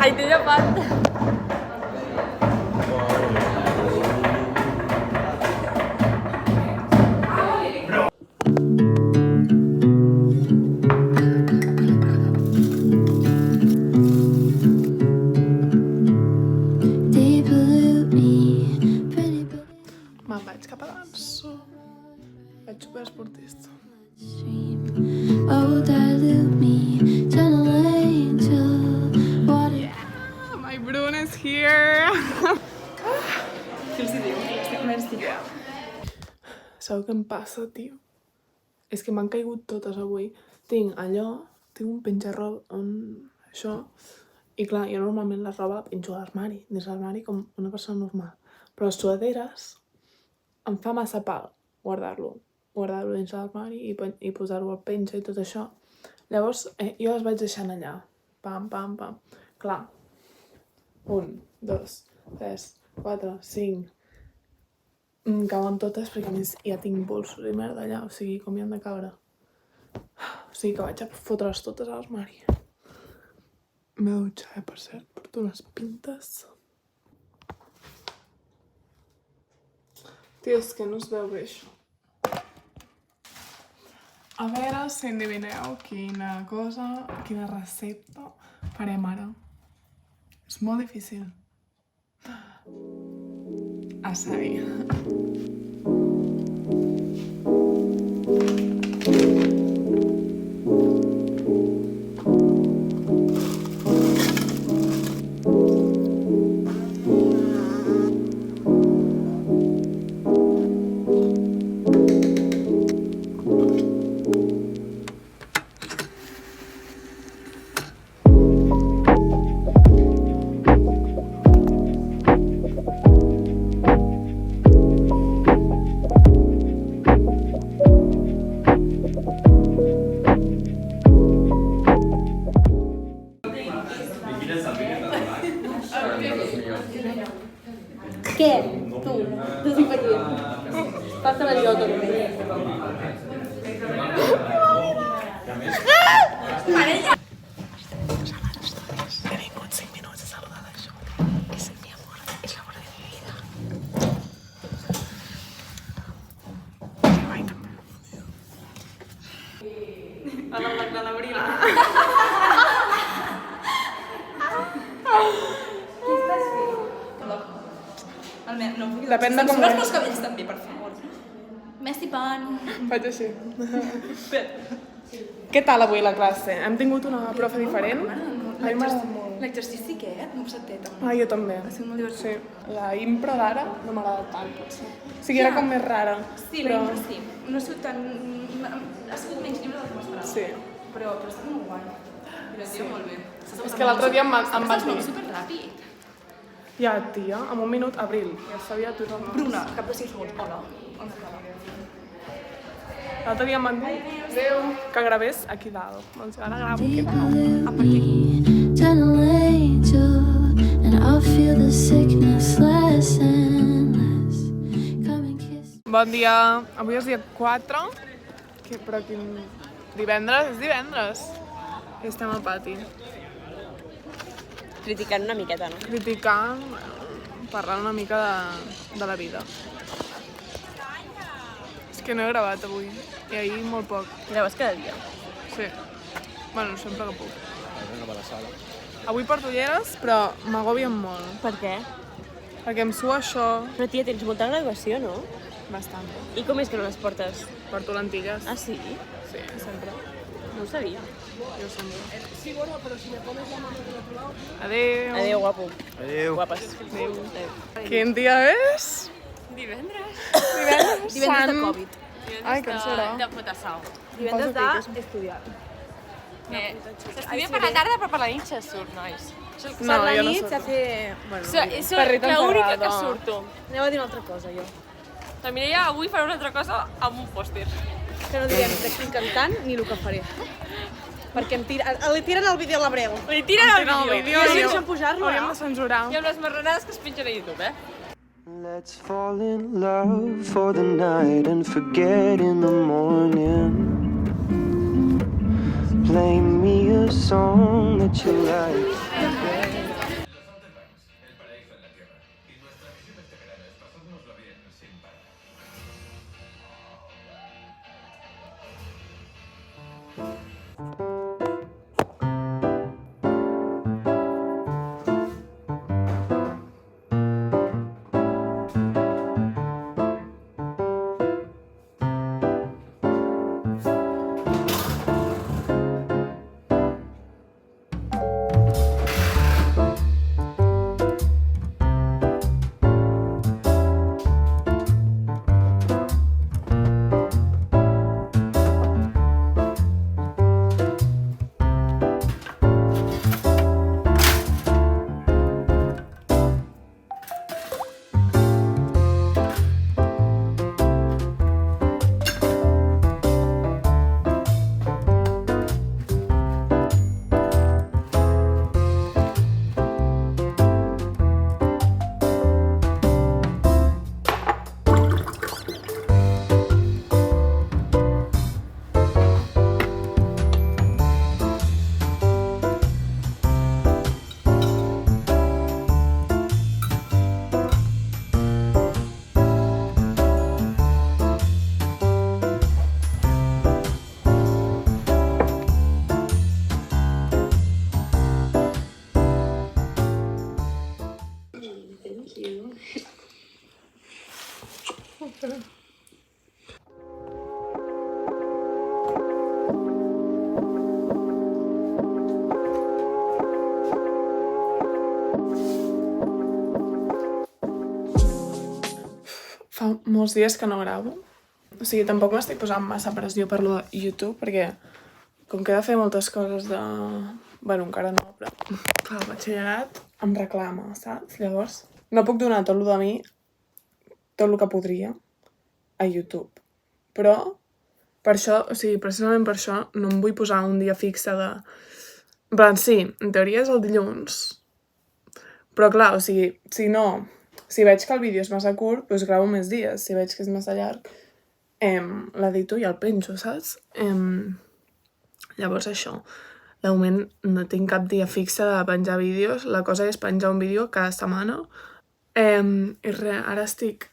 Ai, t'he llepat. Me'n vaig cap a danso. Vaig superesportista. Oh, dilute me, gentle angel, water. My Brune is here! Què els diu? Estic merda. Sabeu què em passa, tio? És que m'han caigut totes avui. Tinc un penjarroba, això, i clar, jo normalment la roba la penjo a l'armari, dins l'armari com una persona normal. Però les suaderes em fa massa pal guardar-lo dins l'armari i posar-ho al penja i tot això. Llavors, jo les vaig deixant allà. Pam, pam, pam. Clar. 1, 2, 3, 4, 5... Em cauen totes perquè a més ja tinc bolsos i merda allà, o sigui, com hi han de caure. O sigui que vaig a fotre's totes a l'armari. M'he de dutxar, per cert, porto unes pintes. Tio, és que no es veu bé això. A veure si endevineu quina recepta farem ara. És molt difícil. Açaí. Què? Tu, desinvenient. Passa la llota només. He vingut 5 minuts a saludar la Juli. És mi amor, és l'amor de mi vida. A la l'Abril. Depèn de com Censures els cabells també, per favor. Messi pan. Faig així. Què tal avui la classe? Hem tingut una profe diferent? A mi m'agrada molt. L'exercici aquest m'ho sentit. Ah, jo també. Ha sigut molt divertit. Sí. La impro d'ara no m'agrada tant, potser. O sigui, era com més rara. Sí, la impro sí. No ha sigut tan... Ha sigut menys llibre del que m'esperava. Sí. Però ha estat molt guai. Divertit, molt bé. És que l'altre dia em van Estàs dir... molt superràpid. Ja, tia, en un minut, Abril. Ja sabia tothom. Bruna, cap de 6 segons. Hola. On estava? L'altre dia em van dir que gravés aquí dalt. Doncs ara gravo aquí dalt. Dilute me, gentle angel, and I'll feel the sickness less and less. Come and kiss. Bon dia. Avui és dia 4. Però quin... Divendres? És divendres. I estem al pati. Criticant una miqueta, no? Criticant, parlant una mica de la vida. És que no he gravat avui. I ahir molt poc. Graves cada dia. Sí. Bueno, sempre que puc. Avui porto ulleres, però m'agobien molt. Per què? Perquè em sua això Però tia, tens molta graduació, no? bastant. I com és que no les portes? Porto lentilles. Ah, sí? Sí, sempre. No ho sabia. Jo sempre. Adéu. Adéu, guapo. Adéu. Guapes. Adéu. Adéu. Quin dia és? Divendres. Divendres. Divendres de Sant. Covid. Ai, que em serà? De Potasau. Divendres Poso d'estudiar. S'estudia per la tarda, però per la nit se surt, nois. No, la jo no nit surto. s'hace... Bueno, Soc Perrito l'única que encerrado. surto. aneu a dir una altra cosa, jo. La Mireia avui farà una altra cosa amb un pòster. Que no direm de quin cantant ni el que faré. Perquè li tiren el vídeo a l'Abreu. Li tiren el No, vídeo. vídeo. I deixen pujar-lo, Hauríem de censurar. I amb les marranades que es pengen a YouTube, Let's fall in love for the night and forget in the morning. Play me a song that you like. molts dies que no gravo. O sigui, tampoc m'estic posant massa pressió per lo de YouTube, perquè com que he de fer moltes coses de... Bueno, encara no, però... Clar, el batxillerat em reclama, saps? Llavors, no puc donar tot lo de mi, tot el que podria, a YouTube. Però, per això, o sigui, precisament per això, no em vull posar un dia fixe de... En plan, sí, en teoria és el dilluns. Però clar, o sigui, si no... Si veig que el vídeo és massa curt, doncs gravo més dies. Si veig que és massa llarg, l'edito i el penjo, saps? Llavors això, de moment no tinc cap dia fixe de penjar vídeos. La cosa és penjar un vídeo cada setmana. I res, ara estic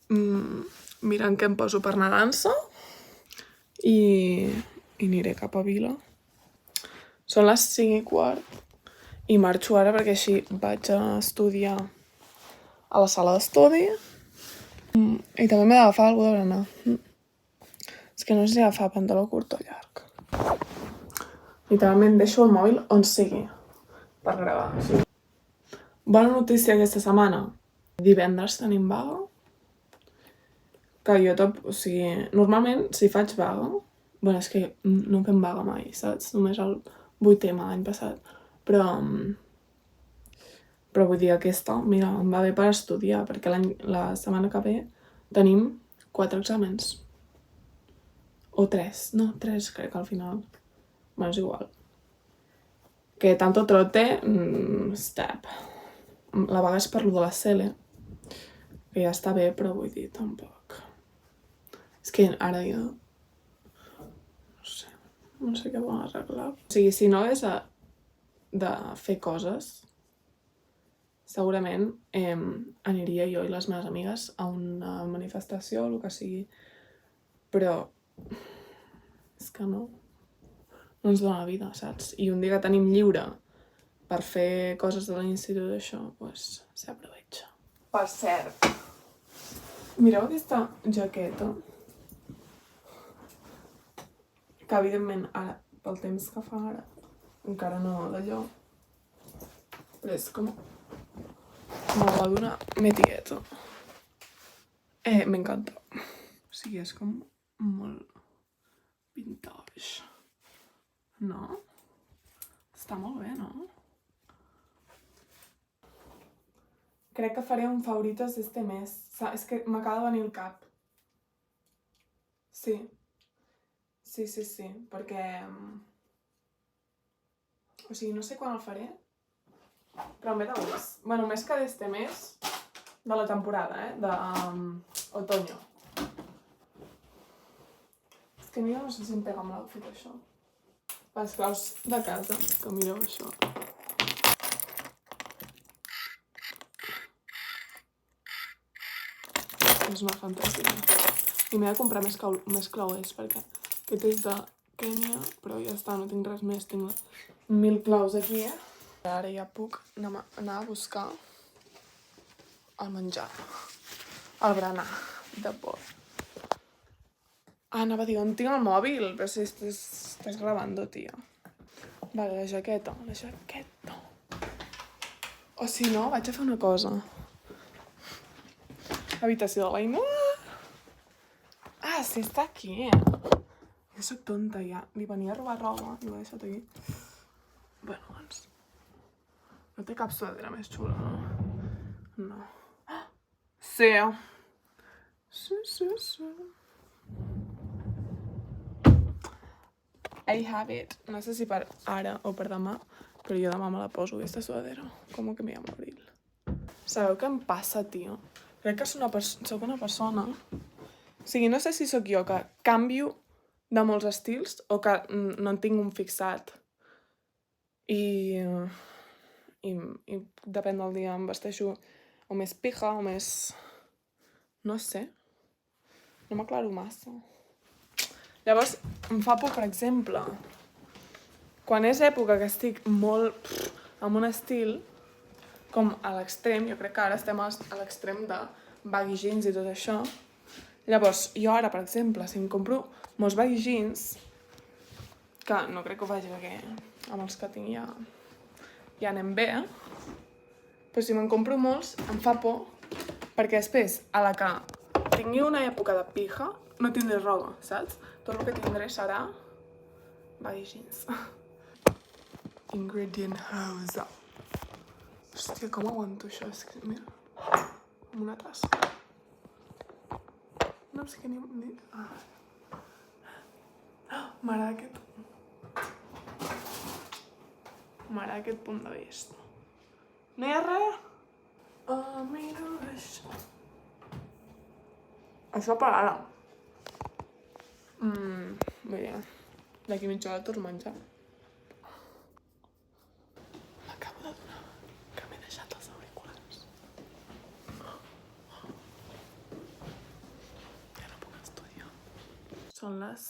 mirant què em poso per anar a dansa i aniré cap a Vila. Són les 5:15 i marxo ara perquè així vaig a estudiar a la sala d'estudi i també m'he d'agafar alguna de berenar. És que no sé si agafar pantaló curt o llarg. Literalment deixo el mòbil on sigui per gravar. Sí. Bona notícia aquesta setmana. Divendres tenim vaga. Que jo o sigui, normalment si faig vaga, bueno, és que no fem vaga mai, saps? Només el 8M l'any passat. Però vull dir, aquesta, mira, em va bé per estudiar, perquè la setmana que ve tenim 4 exàmens. O 3, no, 3 crec al final. Bueno, és igual. Que tanto trote, step. La vaga és per lo de la Cele, que ja està bé, però vull dir, tampoc. És que ara ja... No sé què van arreglar. O sigui, si no és de fer coses, segurament aniria jo i les meves amigues a una manifestació o el que sigui. Però és que no ens dona la vida, saps? I un dia que tenim lliure per fer coses de l'institut d'això, doncs s'aprovecha. Per cert, mireu aquesta jaqueta. Que evidentment ara, pel temps que fa ara, encara no d'allò, però és com... Me'l va donar Metieta. M'encanta. O sigui, és com molt vintage. No? Està molt bé, no? Crec que faré un favoritos este mes. És que m'acaba de venir al cap. Sí. Sí, perquè... O sigui, no sé quan el faré, però em ve de gust. Bueno, més que d'este mes, de la temporada, d'otoño. És que mira, no sé si em pega amb l'outfit això. Les claus de casa, que mireu això. És una fantasia. I m'he de comprar més clauers, perquè aquest és de Kènia, però ja està, no tinc res més. Tinc 1000 claus aquí, Ara ja puc anar a buscar el menjar, el berenar de porc. Anava a dir, on tinc el mòbil? Però si estàs gravant, tia. Vale, la jaqueta. O si no, vaig a fer una cosa. Habitació de l'Aina. Ah, sí, està aquí. Jo soc tonta, ja. Li venia a robar roba i ho he deixat aquí. Bueno, doncs... No té cap sudadera més xula, no? No. Sí. Sí. I have it. No sé si per ara o per demà, però jo demà me la poso, aquesta sudadera. Com que me llamo Abril. Sabeu què em passa, tio? Crec que soc una persona... O sigui, no sé si sóc jo que canvio de molts estils o que no en tinc un fixat. I depèn del dia, em vesteixo o més pija o més... No sé. No m'aclaro massa. Llavors, em fa por, per exemple, quan és època que estic molt amb un estil, com a l'extrem, jo crec que ara estem a l'extrem de baggy jeans i tot això. Llavors, jo ara, per exemple, si em compro molts baggy jeans, que no crec que ho faci perquè amb els que tinc ja anem bé, però si me'n compro molts em fa por, perquè després, a la que tingui una època de pija, no tindré roba, saps? Tot el que tindré serà vagins. Ingredient house. Hòstia, com aguanto això? És que, mira, amb una tassa. No sé què ni... M'agrada aquest punt de vista. No hi ha res? Oh, mira això. Això per ara. Bé, d'aquí mitja hora torno a menjar. M'acabo d'adonar que m'he deixat els auriculars. Ja no puc estudiar. Són les...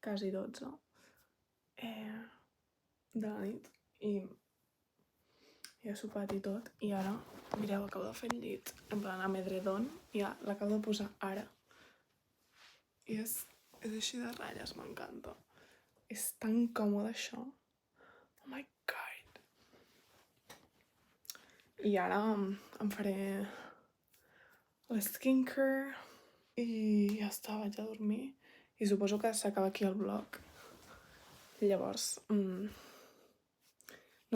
quasi 12 de la nit i he sopat i tot i ara, mireu, acabo de fer el llit en plan amb edredon i ja l'acabo de posar ara i és així de ratlles, m'encanta, és tan còmode això, oh my god. I ara em faré el skincare i ja està, vaig a dormir i suposo que s'acaba aquí el vlog. Llavors, no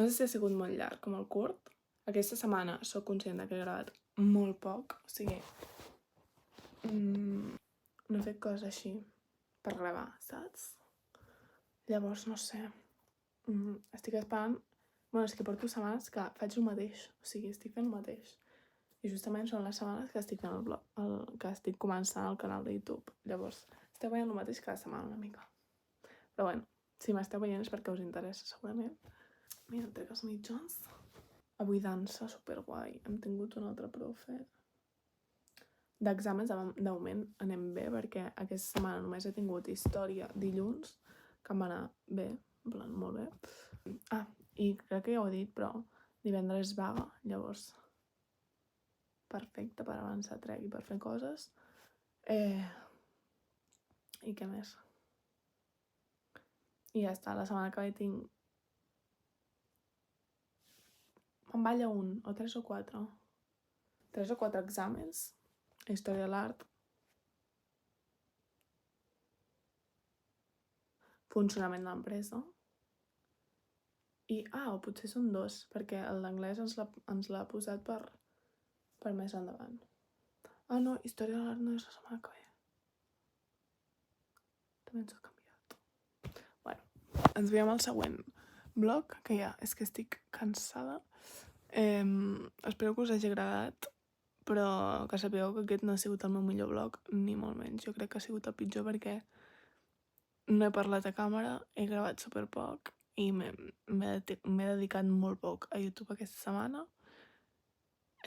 sé si ha sigut molt llarg com el curt. Aquesta setmana sóc conscient que he gravat molt poc, o sigui, no he fet coses així per gravar, saps? Llavors, no sé, estic esperant... Bueno, és que porto setmanes que faig el mateix, o sigui, estic fent el mateix. I justament són les setmanes que estic fent el vlog, que estic començant el canal de YouTube. Llavors, esteu veient el mateix cada setmana una mica. Però bueno, si m'esteu veient és perquè us interessa, segurament. Mira, em trec els mitjons. Avui dansa, superguai. Hem tingut un altre profe. D'exàmens, de moment, anem bé, perquè aquesta setmana només he tingut història dilluns, que em va anar bé, en plan, molt bé. Ah, i crec que ja ho he dit, però divendres vaga, llavors... perfecte per avançar trec i per fer coses. I què més? I ja està, la setmana que ve tinc... Me'n balla un, o 3 o 4. 3 o 4 exàmens. Història de l'art. Funcionament de l'empresa. I, o potser són 2, perquè el d'anglès ens l'ha posat per més endavant. No, història de l'art no és la setmana que ve. També ens ho ha canviat. Bueno, ens veiem al següent vlog, que ja és que estic cansada. Espero que us hagi agradat, però que sapigueu que aquest no ha sigut el meu millor vlog, ni molt menys. Jo crec que ha sigut el pitjor perquè no he parlat a càmera, he gravat superpoc i m'he dedicat molt poc a YouTube aquesta setmana.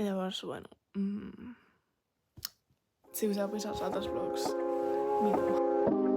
Llavors, bueno, si us heu vist els altres vlogs, mireu.